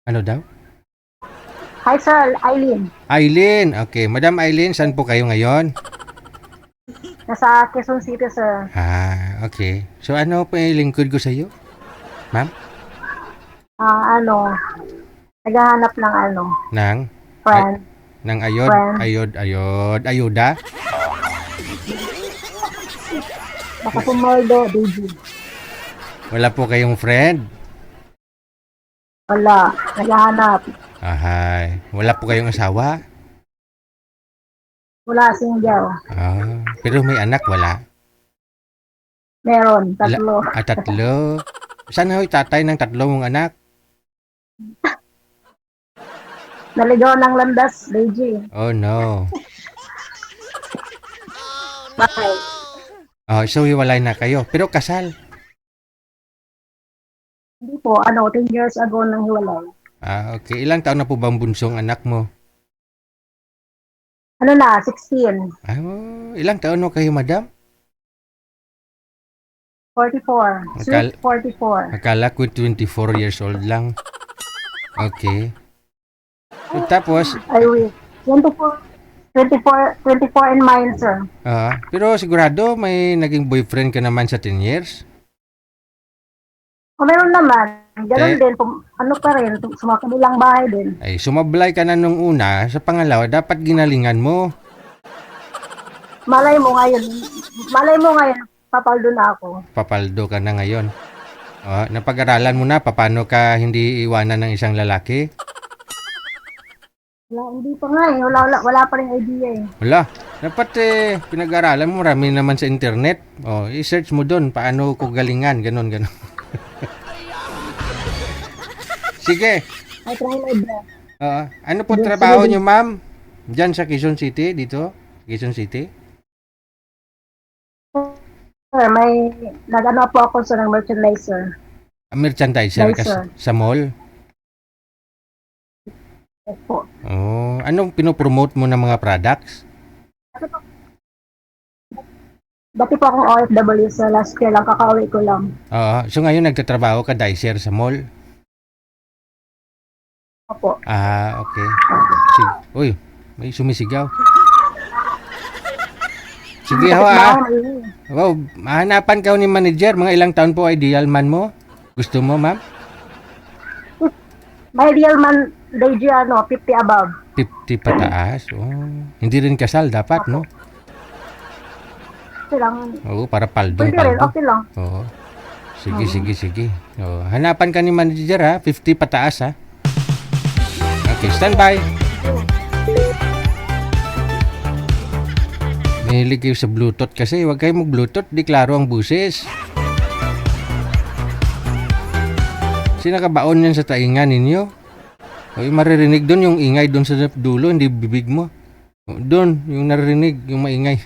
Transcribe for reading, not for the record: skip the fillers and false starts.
Ano daw? Hi, Sir Eileen. Eileen. Okay. Madam Eileen, saan po kayo ngayon? Nasa Quezon City, sir. Okay. So, ano po yung lingkod ko sa iyo? Ma'am? Naghahanap ng Nang? friend. Nang ayod? Friend. Ayuda? Baka pumaldo, DJ. Wala po kayong friend? Wala. Naghahanap. Wala po kayong asawa? Wala, single. Pero may anak, wala? Meron, tatlo. Tatlo. Saan ho tatay ng tatlo mong anak? Naligaw ng landas, DJ. Oh, no. Bakit? So hiwalay na kayo. Pero kasal? Hindi po, 10 years ago nang hiwalay. Okay. Ilang taon na po bang bunsong anak mo? 16. Ilang taon na kayo, madam? 44. Sweet 44. Akala ko 24 years old lang. Okay. So, tapos, I wish. 24 in mind, sir. pero sigurado may naging boyfriend ka naman sa 10 years? Meron naman. Ganun din. Pa rin. Sa kabilang bahay din. Ay, sumablay ka na nung una. Sa pangalawa, dapat ginalingan mo. Malay mo ngayon, papaldo na ako. Papaldo ka na ngayon. Napag-aralan mo na paano ka hindi iwanan ng isang lalaki? Hindi pa nga eh. Wala pa rin idea eh. Wala. Dapat pinag-aralan mo. Marami naman sa internet. I-search mo doon. Paano ko galingan. Ganon. Sige. I try my best. Ano po trabaho nyo, ma'am? Diyan sa Quezon City? Dito? Quezon City? Sir, nag-ano po ako ng merchandiser. Merchandiser ka sa mall? Yes po. Anong pinopromote mo ng mga products? Dati po akong OFW sa last year lang, kakauwi ko lang. So ngayon nagtatrabaho ka dicer sa mall? Opo. Okay. Uy, may sumisigaw. Sige ho Wow, mahanapan ka ni manager. Mga ilang taon po ideal man mo? Gusto mo, ma'am? My ideal man, DJ, 50 above. 50 pataas? Hindi rin kasal dapat, no? Okay lang. Para paldong. Pwede rin, okay lang. Sige. Hanapan ka ni manager, ha? 50 pataas, ha? Okay, standby. Mahilig kayo sa Bluetooth kasi. Huwag kayo mag-Bluetooth, di klaro ang buses. Sinakabaon yan sa tainga ninyo. Maririnig doon yung ingay doon sa dulo, hindi bibig mo. Doon, yung naririnig, yung maingay.